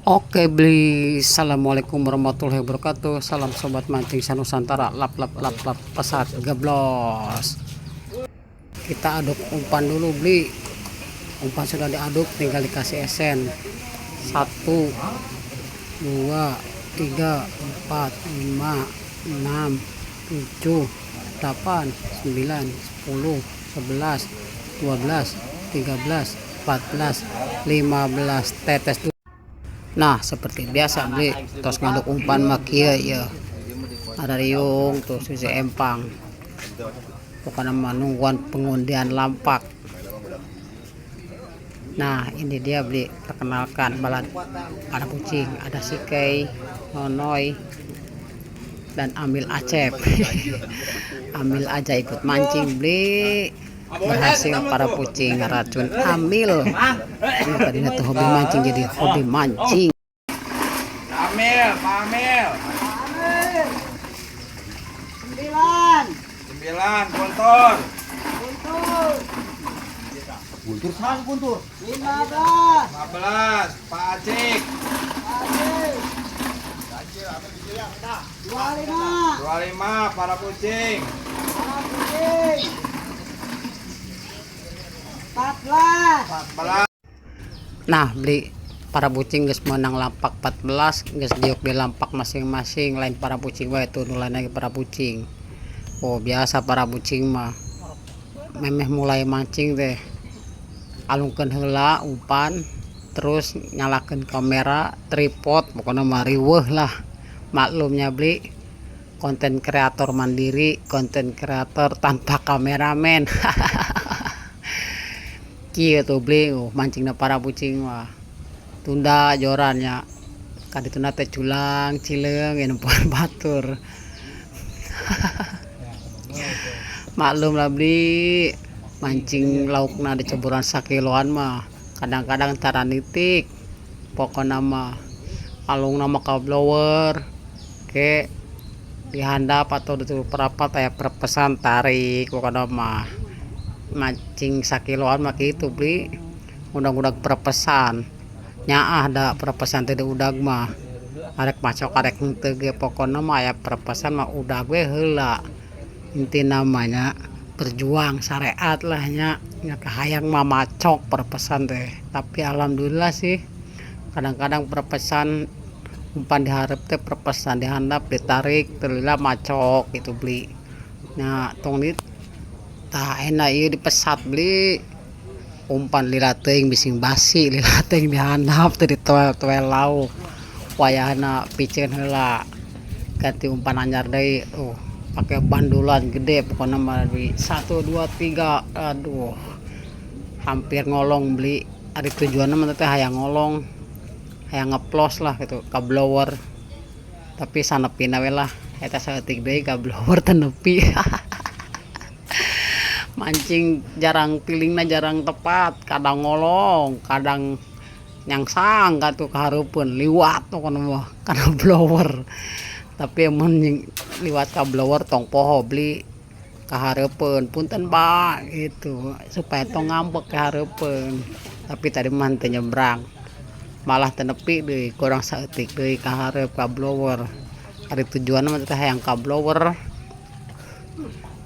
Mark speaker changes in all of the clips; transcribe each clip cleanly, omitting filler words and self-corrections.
Speaker 1: Oke beli, assalamualaikum warahmatullahi wabarakatuh. Salam sobat mancing Sanusantara, lap lap lap lap pesat geblos. Kita aduk umpan dulu beli. Umpan sudah diaduk, tinggal dikasih esen. 1 2 3 4 5 6 7 8 9 10 11 12 13 14 15 tetes. Nah seperti biasa beli tos ngaduk umpan makia ya ada riung tuh susi empang bukan menungguan pengundian lampak. Nah ini dia beli, perkenalkan balat ada kucing, ada sikei, nonoy, dan ambil acep. Ambil aja ikut mancing beli, berhasil para kucing racun ambil. Ini tadinya tuh hobi mancing jadi hobi mancing.
Speaker 2: Amil, Pak Amil. 9 Guntur. Guntur sana Guntur. 15 Pak Acik. 25 para kucing. 14.
Speaker 1: Nah beli para kucing guys menang lampak 14 guys, diok di lampak masing-masing lain para kucing wae itu nulain lagi para kucing. Oh biasa para kucing mah memeh mulai mancing deh alungkeun heula umpan terus nyalakan kamera tripod pokoknya mah riweuh lah. Maklumnya beli konten kreator mandiri, konten kreator tanpa kameramen. Kieu tuh beli mancingna para kucing mah tunda jorannya kadituna teh culang cileung empon batur. Maklum lah beli mancing laukna di ceburan sakiloan mah kadang-kadang tara nitik pokoknya mah alung nama ka blower ke dihandap atau ditutup perapat ya perpesan tarik pokoknya mah mancing sakiloan mah gitu beli udah perpesan nyaah ada perpesan tadi udah mah arek macok arek henteu ge pokoknya mah ya perpesan mah udah gue heula inti namanya berjuang syariat lah nya kahayang mah macok perpesan teh. Tapi alhamdulillah sih kadang-kadang perpesan umpan diharap teh perpesan dihandap ditarik terlila macok itu beli. Nah tong dit tah enak ieu dipesat beli umpan lila teuing bising basi lila teuing dihandap teh ditoel-toel lauk wayahna piceun heula ganti umpan anyar deui pakai bandulan gede pokoknya mah di 1 2 3 aduh hampir ngolong beli ada tujuannya mah teh hayang ngolong hayang ngeplos lah gitu ka blower tapi sanepina we lah eta saeutik deui ka blower teu nepi. Mancing jarang pilingna jarang tepat kadang ngolong kadang nyangsang katu kahareupeun liwat pokona mah kana blower. Tapi emang liwat ka blower tong poho beli kahareupeun punten Pak gitu supaya tong ngambek kahareupeun. Tapi tadi mah teu nyebrang malah teu nepi deui kurang saeutik deui kahareup ka blower. Ari tujuanna mah teh hayang ka blower.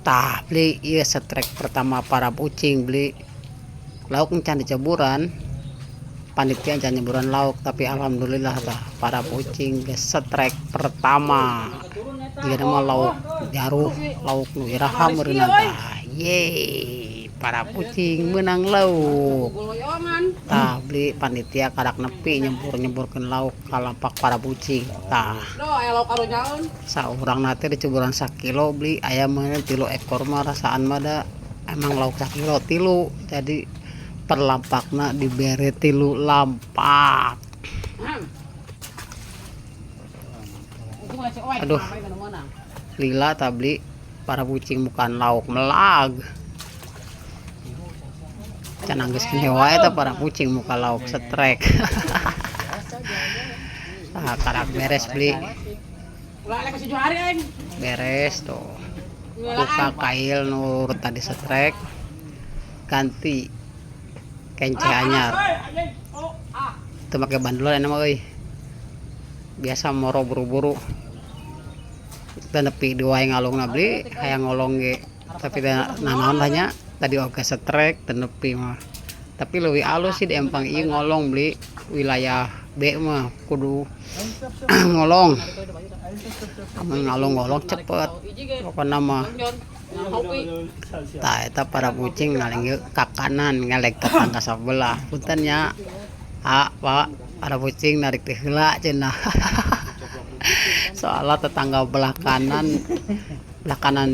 Speaker 1: Tah beli ieu strike pertama para kucing beli lauk encan diceburan panitia jangan nyeburan lauk tapi alhamdulillah tah para kucing geus strike pertama ieu mah lauk jaruh lauk nu iraha meureunna tah yeay para kucing menang lauk. Tah beli panitia kadak nepi nyempurkeun lauk ka lampak para kucing tah saurang nate di ceburan 1 kilo beli ayam mah 3 ekor mah rasaan mah da emang lauk 1 kilo 3 jadi per lampakna dibere 3 lampak. Aduh lila tabli para kucing bukan lauk melag can anggis kene wae eta para kucing muka lauk setrek. Nah karak beres beli beres tuh buka kail nur tadi setrek ganti kenceh anyar itu pakai bandulan enak euy biasa moro buru-buru kita nepi dua yang ngalung beli hayang ngolong ge tapi nanaon banyak tadi oke setrek tenepi mah tapi lebih halus sih di empang ieu ngolong beli wilayah B mah kudu ngolong ngalong-ngolong cepet pokoknya mah tah eta para kucing ngaling ka kanan ngelek tetangga sabelah puntennya Pak para kucing narik teh heula cenah soalnya tetangga belah kanan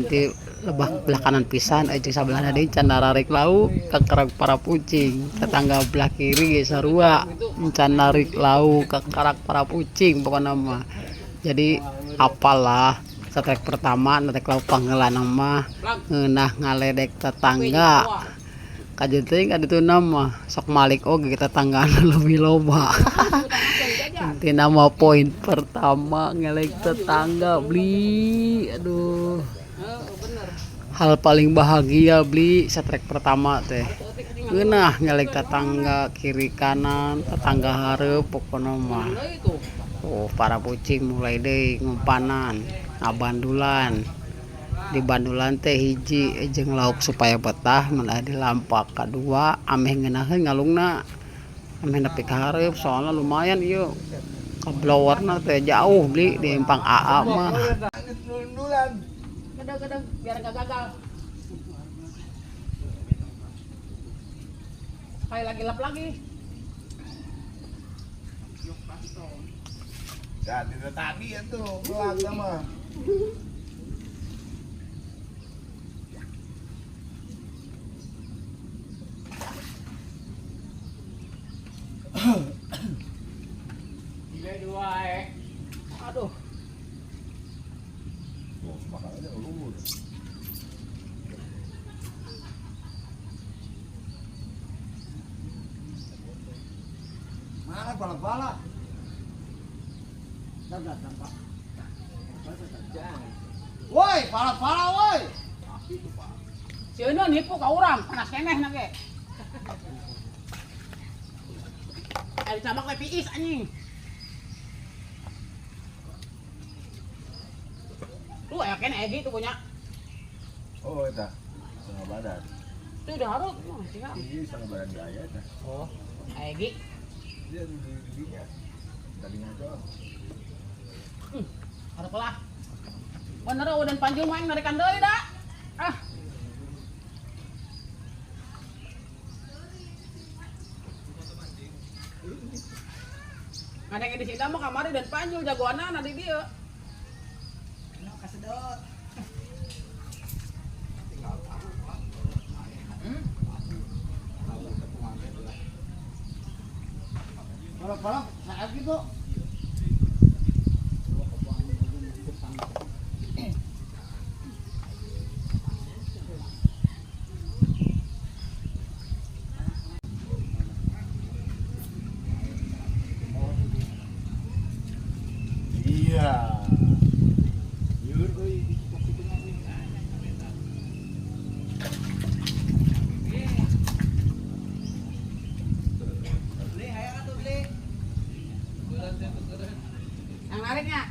Speaker 1: ti lebah belah kanan pisan jeung sabelah deui can narik lauk kekerag para kucing tetangga belah kiri sarua can narik lauk kekerag para kucing pokokna mah jadi apalah setrek pertama narik lauk pangeulanna mah ngeunah ngaledek tetangga kajeun teuing kadituna mah sok malik oge tetanggana leuwih loba intina mah poin pertama ngelek tetangga beli aduh hal paling bahagia beli setrek pertama teh ngeunah ngelek tetangga kiri kanan tetangga hareup pokona mah oh para kucing mulai deui ngumpanan ngabandulan di bandulan teh hiji jeung lauk supaya betah mun aya di lampak kadua ameh ngeunaheun ngalungna ameh nepi ka hareup soalna lumayan ieu ka blowerna teh jauh beli di empang AA mah gedeg biar enggak gagal kayak lagi lap lagi
Speaker 2: Jadi tadi itu pelan sama.
Speaker 1: Tiga dua aduh.
Speaker 2: Oh, makanannya ulur. Mana bala-bala?
Speaker 1: Dampak.
Speaker 2: Woi, pala-pala woi.
Speaker 1: Si Eun nipu ka urang, panas keneh na ge. Ari cabak we piis anjing. Lu aya keneh Egi tuh punya.
Speaker 2: Oh, eta. Setengah badan.
Speaker 1: Itu udah harus, tinggal.
Speaker 2: Ini setengah badan gaya eta.
Speaker 1: Oh, Egi.
Speaker 2: Dia di giginya. Tadi ngaco.
Speaker 1: Harap lah. Bener udah panjung main narikan deui da. Ah. Ada yang di sini mah kamari dan panjul jagoanna na di dieu. Kasedot.
Speaker 2: Pala-pala saat gitu. Iya.
Speaker 1: Yang nariknya.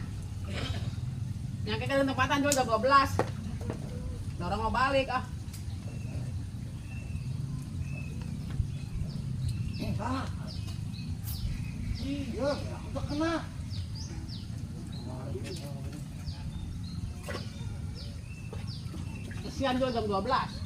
Speaker 1: Yang kita di tempatan juga 12. Dorong mau balik ah.
Speaker 2: Ah. Iya, udah kena.
Speaker 1: Kesian juga jam 12.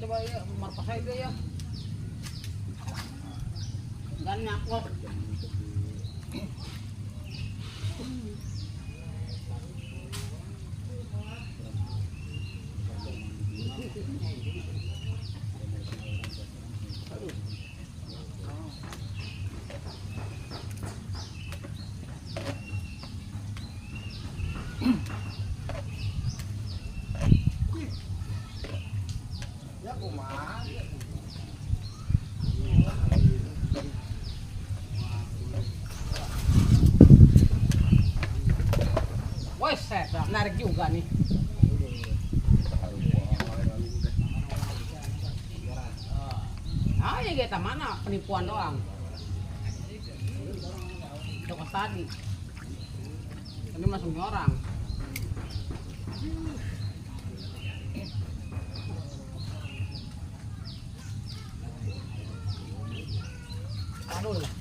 Speaker 1: Coba ya, marpas aja ya. Dan nyakok.
Speaker 2: Ya kumaha.
Speaker 1: juga nih. Ah ya kita mana penipuan doang. Toko tadi. Ini langsung orang. Aduh.